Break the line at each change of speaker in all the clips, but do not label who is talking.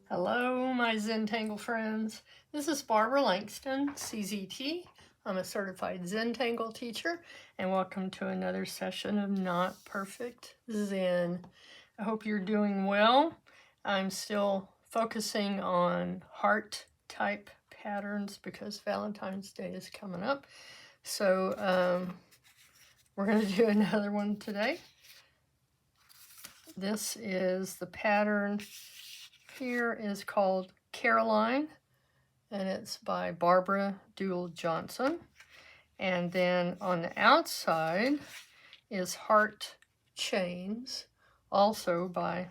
Hello, my Zentangle friends. This is Barbara Langston, CZT. I'm a Certified Zentangle Teacher, and welcome to another session of Not Perfect Zen. I hope you're doing well. I'm still focusing on heart-type patterns because Valentine's Day is coming up. So we're going to do another one today. This is the pattern. Here is called Caroline, and it's by Barbara Duel. And then on the outside is Heart Chains, also by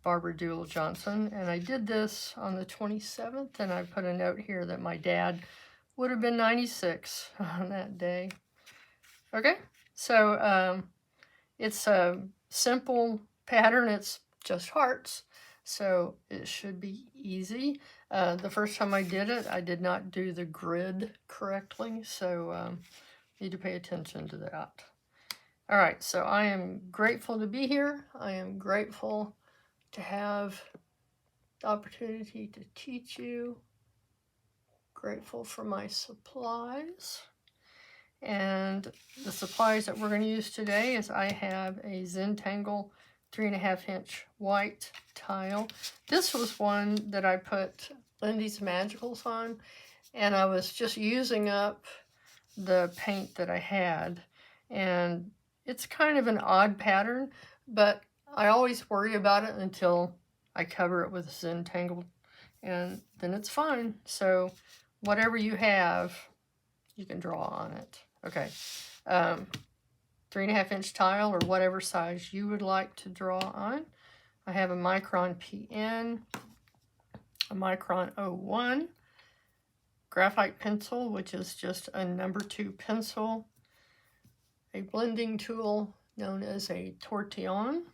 Barbara Duel. And I did this on the 27th, and I put a note here that my dad would have been 96 on that day. Okay, so it's a simple pattern. It's just hearts. So it should be easy. The first time I did it, I did not do the grid correctly, so need to pay attention to that. All right, so I am grateful to be here. I am grateful to have the opportunity to teach you. Grateful for my supplies. And the supplies that we're going to use today is I have a Zentangle 3.5-inch white tile. This was one that I put Lindy's Magicals on, and I was just using up the paint that I had. And it's kind of an odd pattern, but I always worry about it until I cover it with Zentangle, and then it's fine. So whatever you have, you can draw on it. Okay. 3.5-inch tile or whatever size you would like to draw on. I have a Micron PN, a Micron 01, graphite pencil, which is just a number 2 pencil, a blending tool known as a tortillion,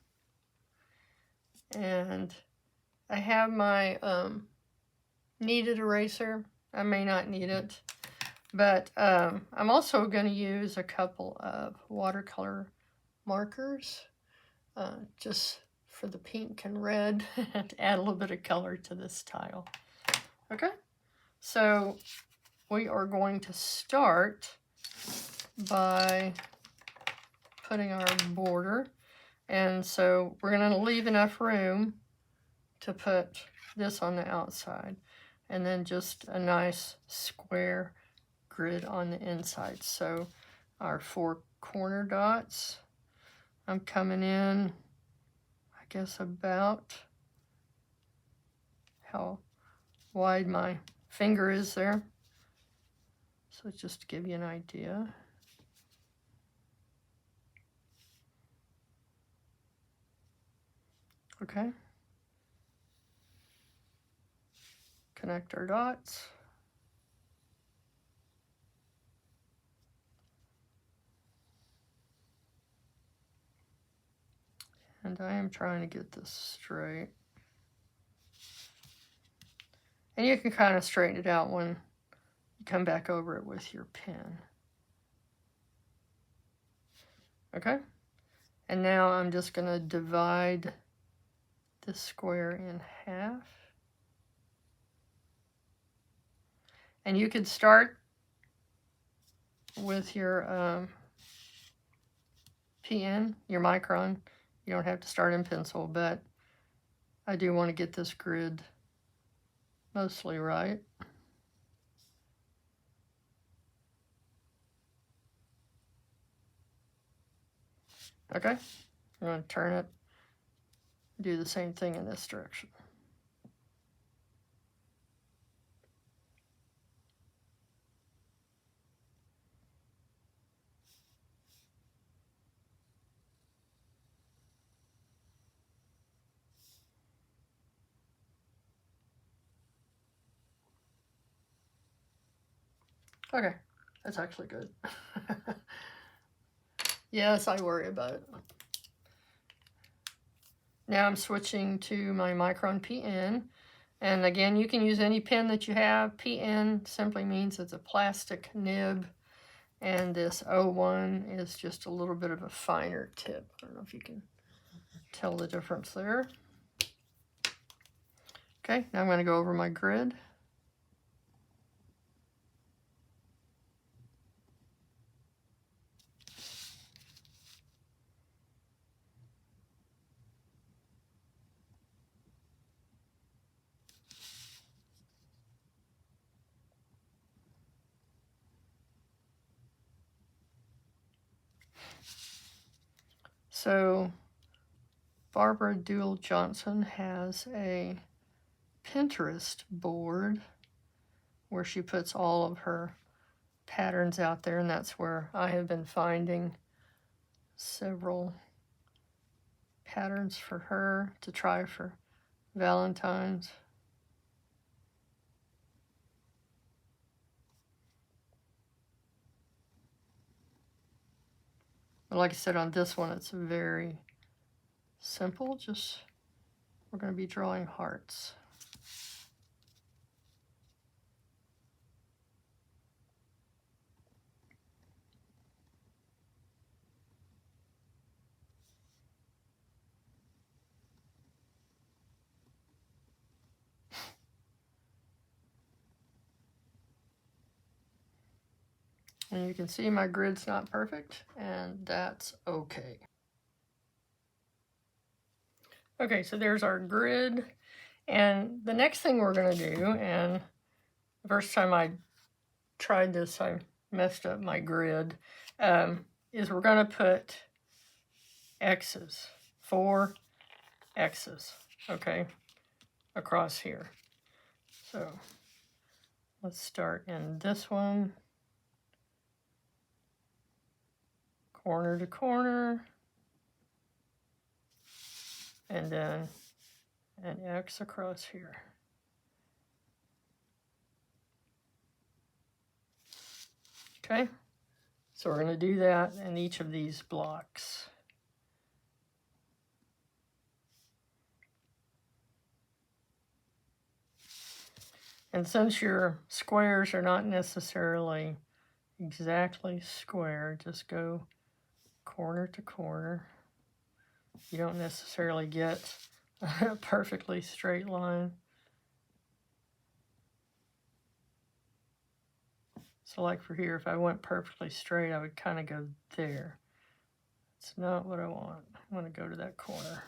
and I have my kneaded eraser. I may not need it. But I'm also going to use a couple of watercolor markers just for the pink and red to add a little bit of color to this tile. Okay, so we are going to start by putting our border. And so we're going to leave enough room to put this on the outside. And then just a nice square grid on the inside. So our 4 corner dots, I'm coming in, I guess about how wide my finger is there. So just to give you an idea. Okay. Connect our dots. And I am trying to get this straight. And you can kind of straighten it out when you come back over it with your pen. Okay? And now I'm just going to divide this square in half. And you could start with your PN, your Micron. You don't have to start in pencil, but I do want to get this grid mostly right. Okay, I'm going to turn it, do the same thing in this direction. Okay, that's actually good. Yes, I worry about it. Now I'm switching to my Micron PN. And again, you can use any pen that you have. PN simply means it's a plastic nib. And this 01 is just a little bit of a finer tip. I don't know if you can tell the difference there. Okay, now I'm going to go over my grid. So Barbara Duel Johnson has a Pinterest board where she puts all of her patterns out there, and that's where I have been finding several patterns for her to try for Valentine's. But like I said, on this one, it's very simple. Just, we're going to be drawing hearts. And you can see my grid's not perfect, and that's okay. Okay, so there's our grid. And the next thing we're going to do, and the first time I tried this, I messed up my grid, is we're going to put X's, 4 X's, okay, across here. So let's start in this one, corner to corner, and then an X across here. Okay, so we're going to do that in each of these blocks. And since your squares are not necessarily exactly square, just go corner to corner. You don't necessarily get a perfectly straight line. So like for here, if I went perfectly straight, I would kind of go there. It's not what I want. I want to go to that corner.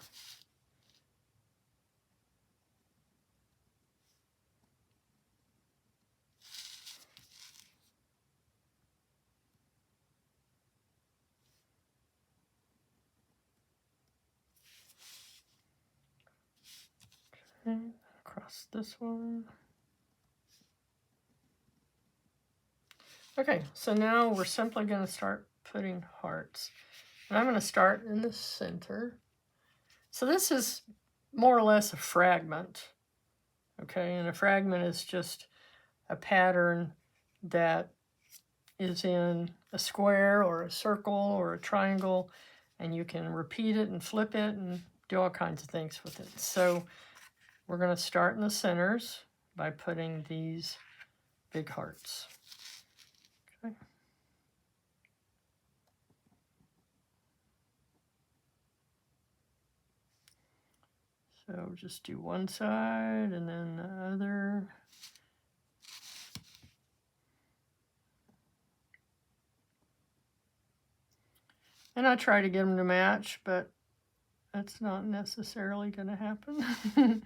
Okay, across this one. Okay, so now we're simply going to start putting hearts. And I'm going to start in the center. So this is more or less a fragment. Okay, and a fragment is just a pattern that is in a square or a circle or a triangle, and you can repeat it and flip it and do all kinds of things with it. So we're going to start in the centers by putting these big hearts. Okay. So just do one side and then the other. And I try to get them to match, but that's not necessarily going to happen.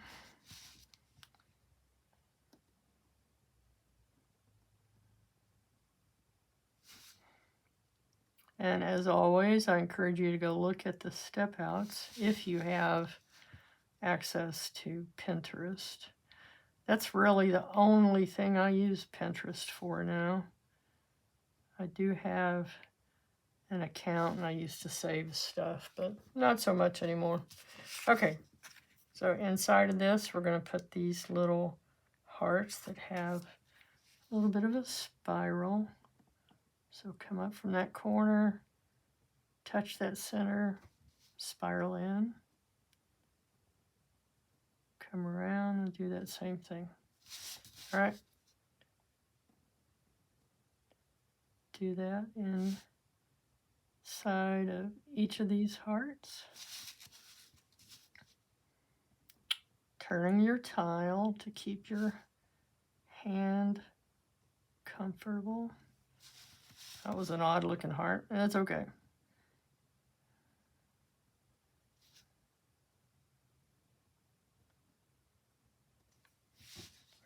And as always, I encourage you to go look at the step outs if you have access to Pinterest. That's really the only thing I use Pinterest for now. I do have an account and I used to save stuff, but not so much anymore. Okay, so inside of this, we're going to put these little hearts that have a little bit of a spiral. So come up from that corner, touch that center, spiral in, come around and do that same thing. All right. Do that inside of each of these hearts. turning your tile to keep your hand comfortable. That was an odd looking heart. That's okay.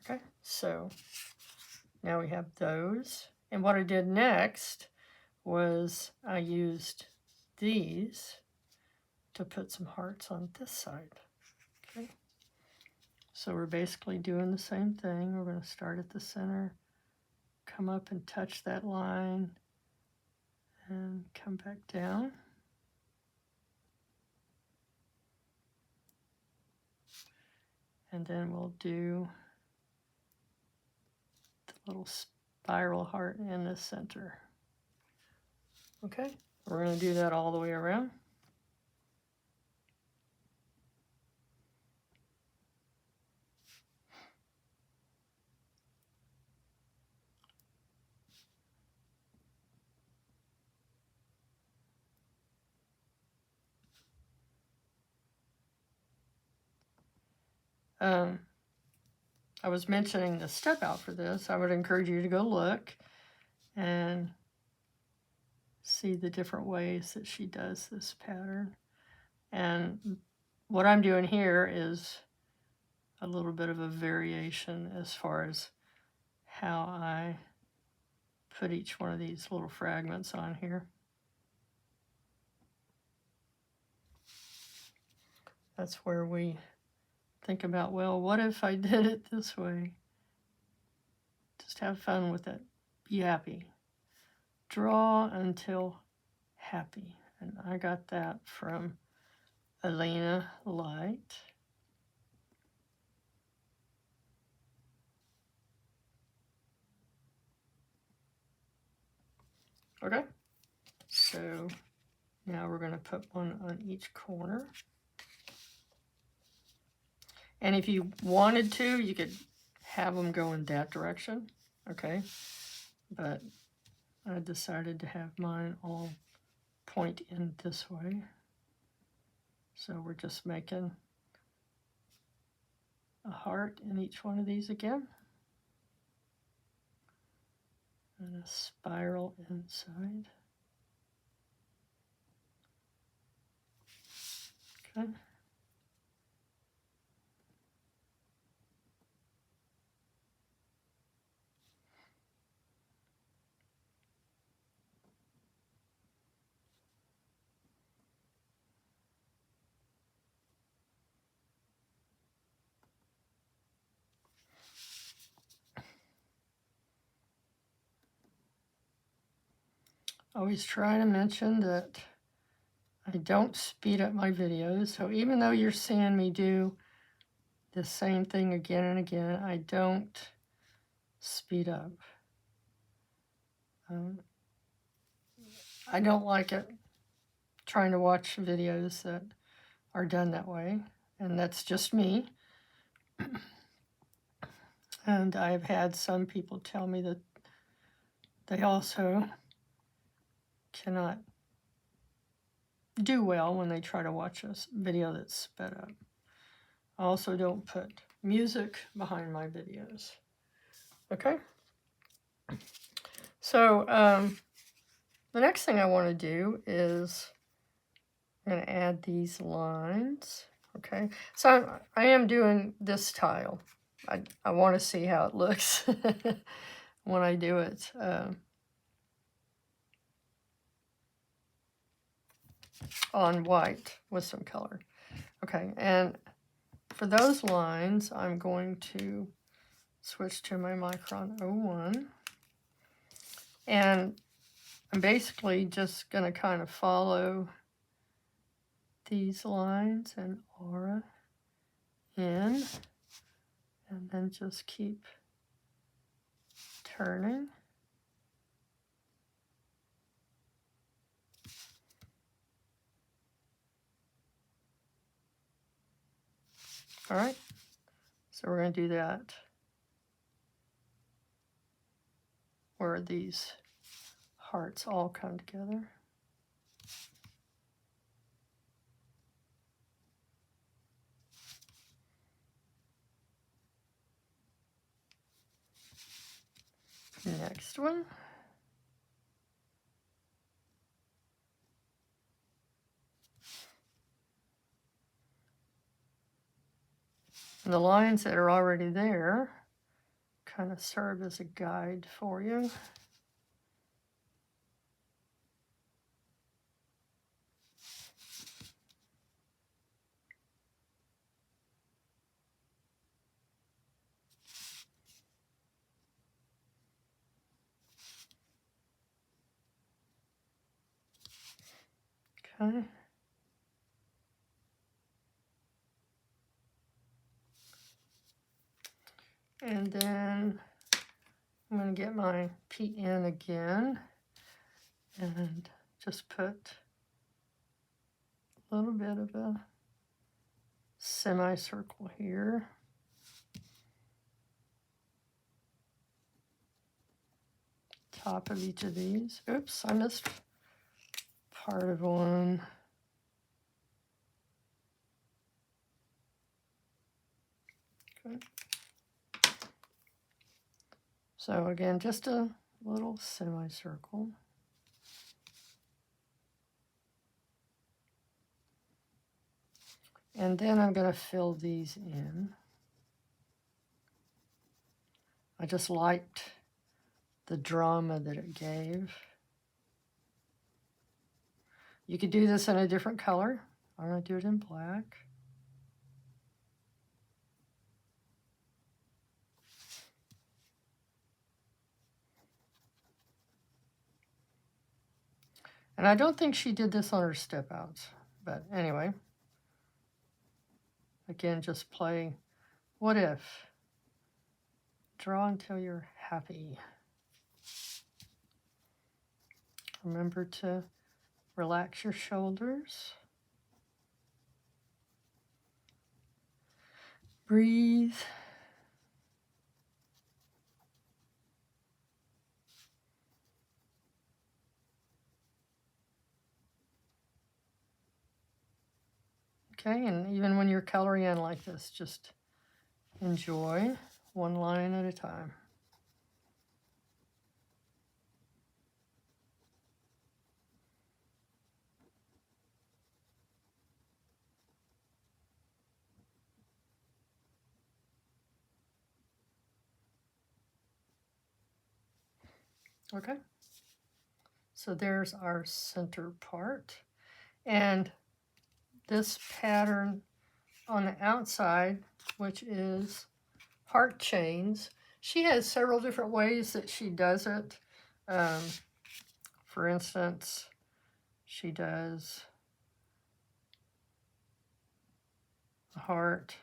Okay, so now we have those. And what I did next was I used these to put some hearts on this side. Okay, so we're basically doing the same thing. We're going to start at the center, come up and touch that line, and come back down. And then we'll do the little spiral heart in the center. Okay, we're going to do that all the way around. I was mentioning the step out for this. I would encourage you to go look and see the different ways that she does this pattern. And what I'm doing here is a little bit of a variation as far as how I put each one of these little fragments on here. That's where we think about, well, what if I did it this way? Just have fun with it. Be happy. Draw until happy. And I got that from Elena Light. Okay, so now we're going to put one on each corner. And if you wanted to, you could have them go in that direction, okay? But I decided to have mine all point in this way. So we're just making a heart in each one of these again. And a spiral inside. Okay. Always try to mention that I don't speed up my videos. So even though you're seeing me do the same thing again and again, I don't speed up. I don't like it trying to watch videos that are done that way. And that's just me. And I've had some people tell me that they also cannot do well when they try to watch a video that's sped up. I also don't put music behind my videos. Okay? So the next thing I want to do is I'm going to add these lines. Okay? So I am doing this tile. I want to see how it looks when I do it. On white with some color. Okay, and for those lines, I'm going to switch to my Micron 01. And I'm basically just going to kind of follow these lines and aura in, and then just keep turning. All right, so we're going to do that where these hearts all come together. Next one. And the lines that are already there kind of serve as a guide for you. Okay. And then I'm going to get my PN again and just put a little bit of a semicircle here. Top of each of these. Oops, I missed part of one. Okay. So again, just a little semicircle. And then I'm going to fill these in. I just liked the drama that it gave. You could do this in a different color. I'm going to do it in black. And I don't think she did this on her step outs, but anyway. Again, just play what if. Draw until you're happy. Remember to relax your shoulders. Breathe. Okay, and even when you're coloring in like this, just enjoy one line at a time. Okay, so there's our center part. And this pattern on the outside, which is heart chains, she has several different ways that she does it. For instance, she does a heart,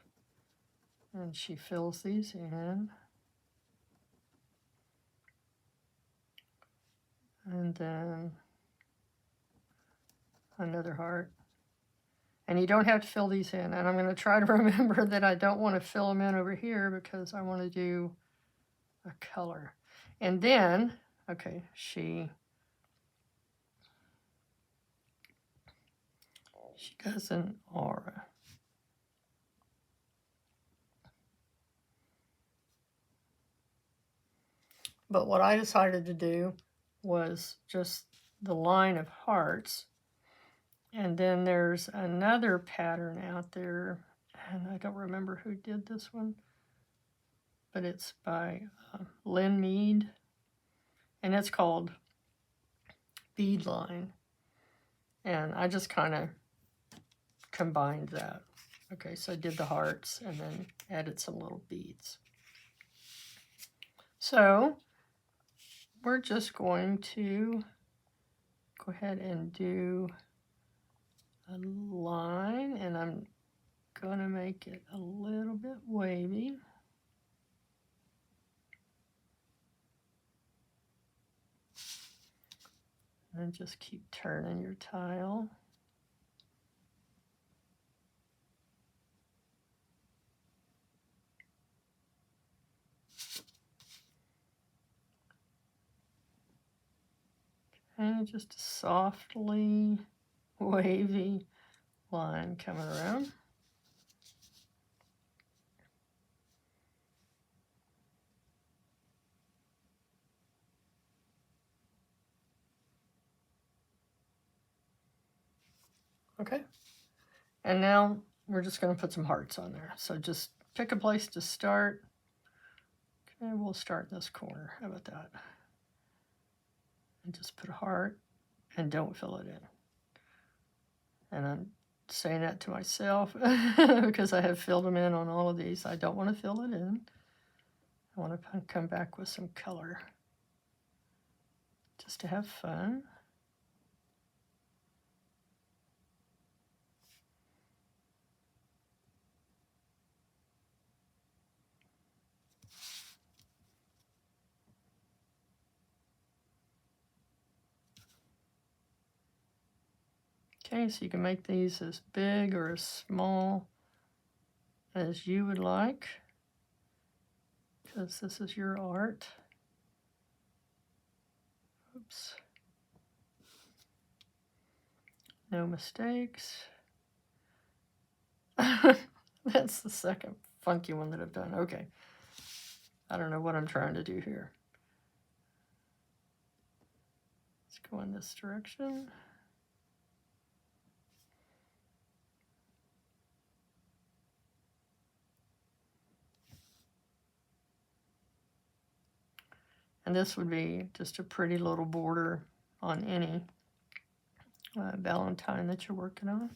and she fills these in. And then another heart. And you don't have to fill these in. And I'm going to try to remember that I don't want to fill them in over here because I want to do a color. And then, okay, she does an aura. But what I decided to do was just the line of hearts. And then there's another pattern out there, and I don't remember who did this one, but it's by Lynn Mead, and it's called Bead Line. And I just kind of combined that. Okay, so I did the hearts and then added some little beads. So we're just going to go ahead and do a line, and I'm going to make it a little bit wavy. And just keep turning your tile. And just a softly wavy line coming around. Okay. And now we're just going to put some hearts on there. So just pick a place to start. Okay, we'll start in this corner. How about that? And just put a heart and don't fill it in. And I'm saying that to myself because I have filled them in on all of these. I don't want to fill it in. I want to come back with some color just to have fun. Okay, so you can make these as big or as small as you would like, because this is your art. Oops. No mistakes. That's the second funky one that I've done. Okay. I don't know what I'm trying to do here. Let's go in this direction. And this would be just a pretty little border on any Valentine that you're working on.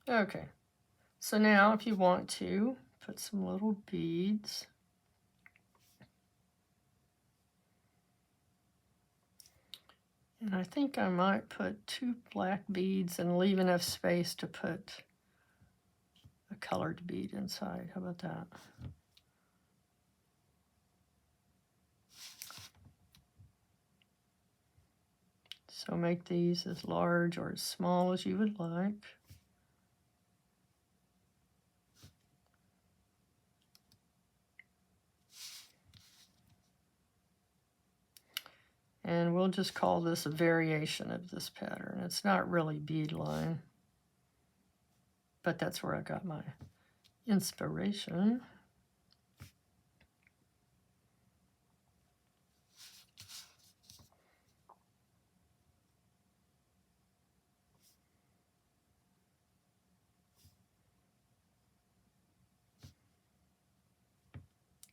Okay, so now if you want to put some little beads. And I think I might put 2 black beads and leave enough space to put a colored bead inside. How about that? So make these as large or as small as you would like. And we'll just call this a variation of this pattern. It's not really bead line, but that's where I got my inspiration.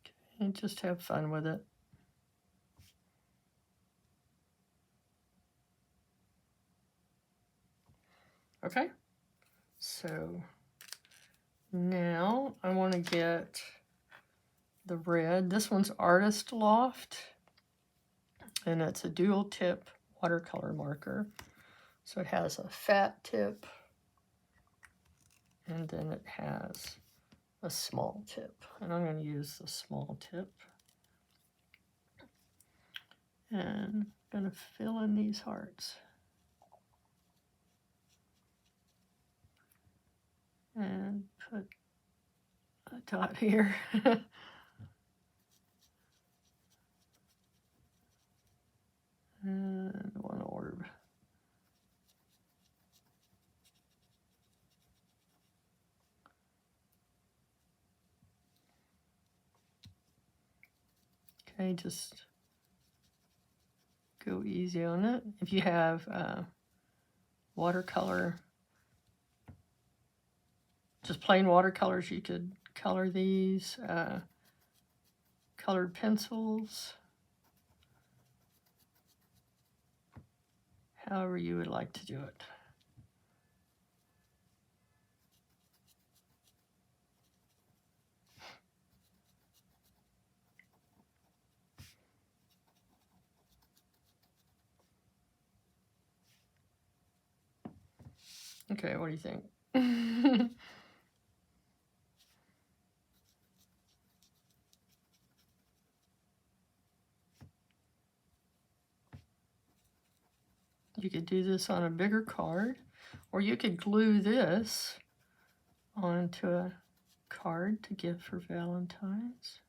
Okay, and just have fun with it. Okay, so now I want to get the red. This one's Artist Loft, and it's a dual tip watercolor marker. So it has a fat tip, and then it has a small tip. And I'm going to use the small tip. And I'm going to fill in these hearts. And put a dot here. And one orb. Okay, just go easy on it. If you have watercolor, just plain watercolors, you could color these. Colored pencils. However you would like to do it. Okay, what do you think? You could do this on a bigger card, or you could glue this onto a card to give for Valentine's.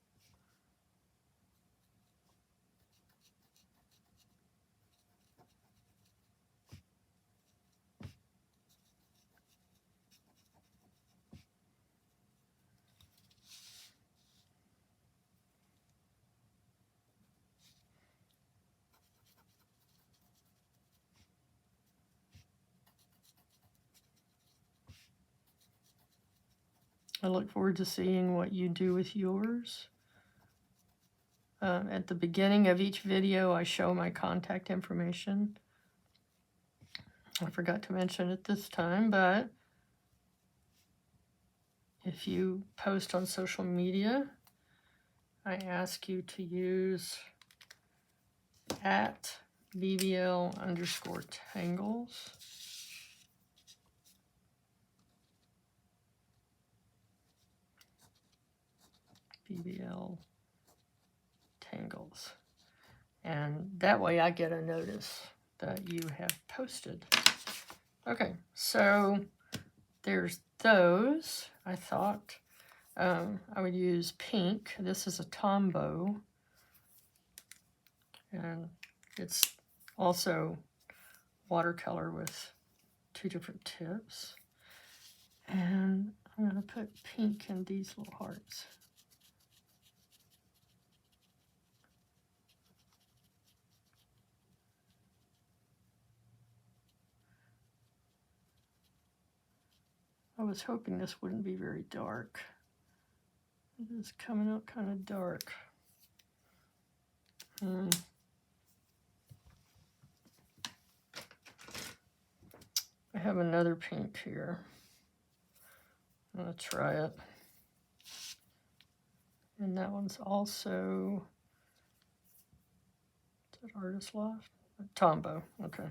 I look forward to seeing what you do with yours. At the beginning of each video, I show my contact information. I forgot to mention it this time, but if you post on social media, I ask you to use at BBL_tangles. BBL tangles. And that way I get a notice that you have posted. Okay, so there's those. I thought I would use pink. This is a Tombow. And it's also watercolor with 2 different tips. And I'm going to put pink in these little hearts. I was hoping this wouldn't be very dark. It is coming out kind of dark. I have another pink here. I'm going to try it. And that one's also, is that Artist Loft? Tombow, okay.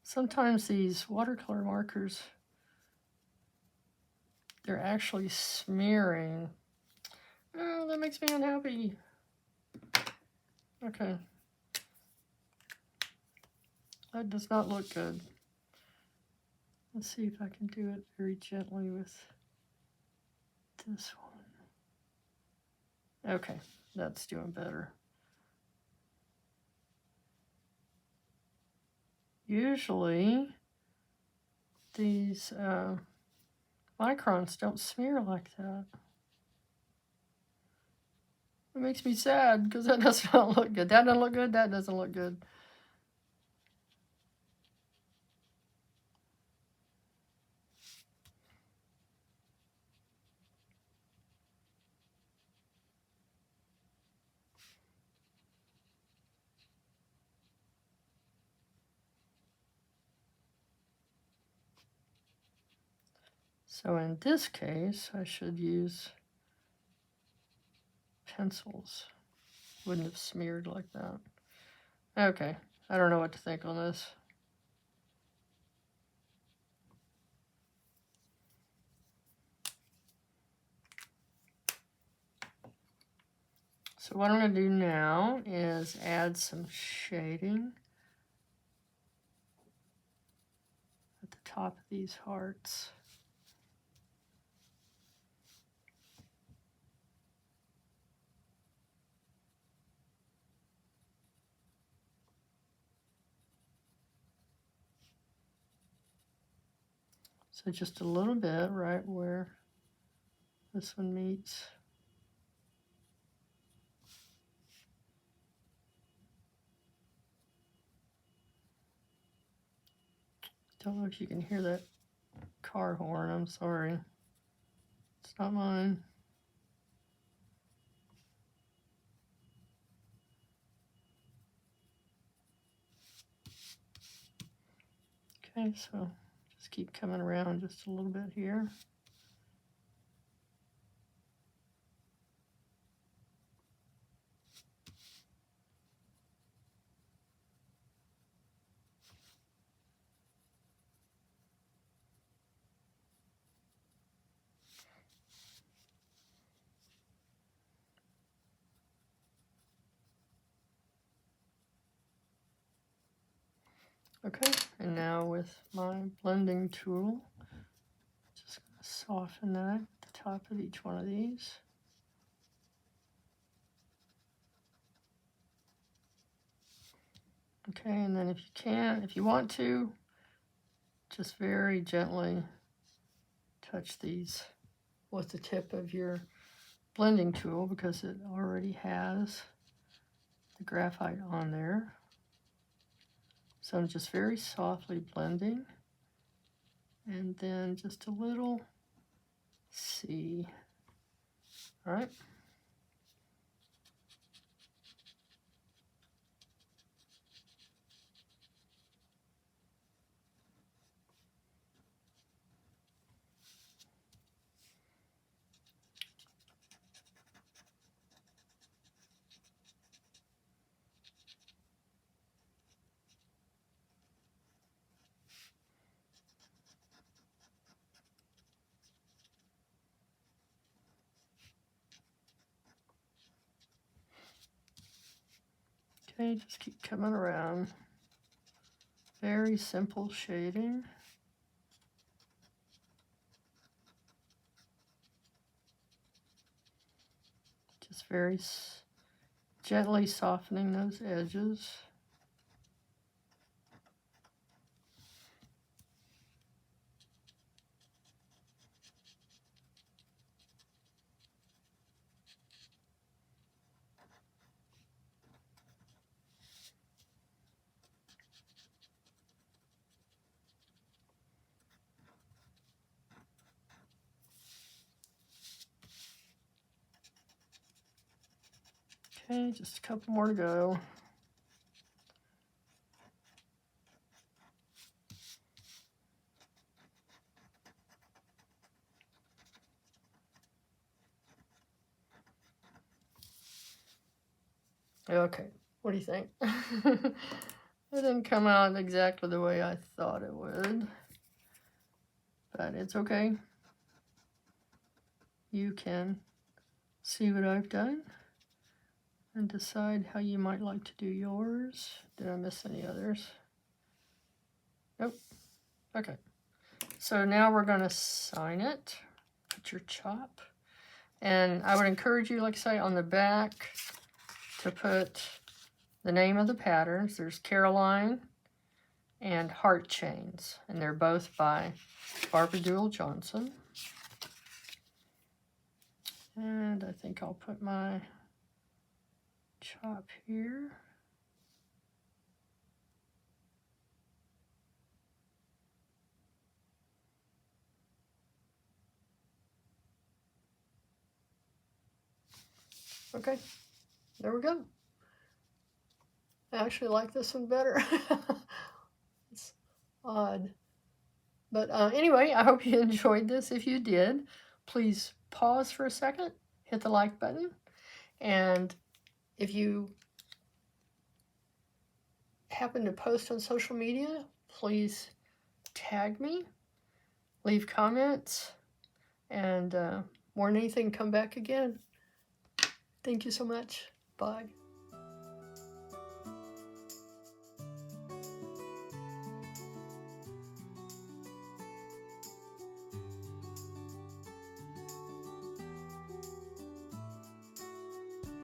Sometimes these watercolor markers, they're actually smearing. Oh, that makes me unhappy. Okay. That does not look good. Let's see if I can do it very gently with this one. Okay, that's doing better. Usually, these Microns don't smear like that. It makes me sad because that does not look good. That doesn't look good. That doesn't look good. So in this case, I should use pencils. Wouldn't have smeared like that. Okay, I don't know what to think on this. So what I'm going to do now is add some shading at the top of these hearts. So just a little bit right where this one meets. Don't know if you can hear that car horn. I'm sorry. It's not mine. Okay, so just keep coming around just a little bit here. Okay, and now with my blending tool, just going to soften that at the top of each one of these. Okay, and then if you can, if you want to, just very gently touch these with the tip of your blending tool because it already has the graphite on there. So I'm just very softly blending. And then just a little C. All right. Okay, just keep coming around. Very simple shading. Just very gently softening those edges. Okay, just a couple more to go. Okay, what do you think? It didn't come out exactly the way I thought it would, but it's okay. You can see what I've done and decide how you might like to do yours. Did I miss any others? Nope. Okay. So now we're going to sign it. Put your chop. And I would encourage you, like I say, on the back to put the name of the patterns. There's Caroline and Heart Chains. And they're both by Barbara Johnson. And I think I'll put my chop here. Okay, there we go. I actually like this one better. It's odd. But anyway, I hope you enjoyed this. If you did, please pause for a second, hit the like button, and if you happen to post on social media, please tag me, leave comments, and more than anything, come back again. Thank you so much. Bye.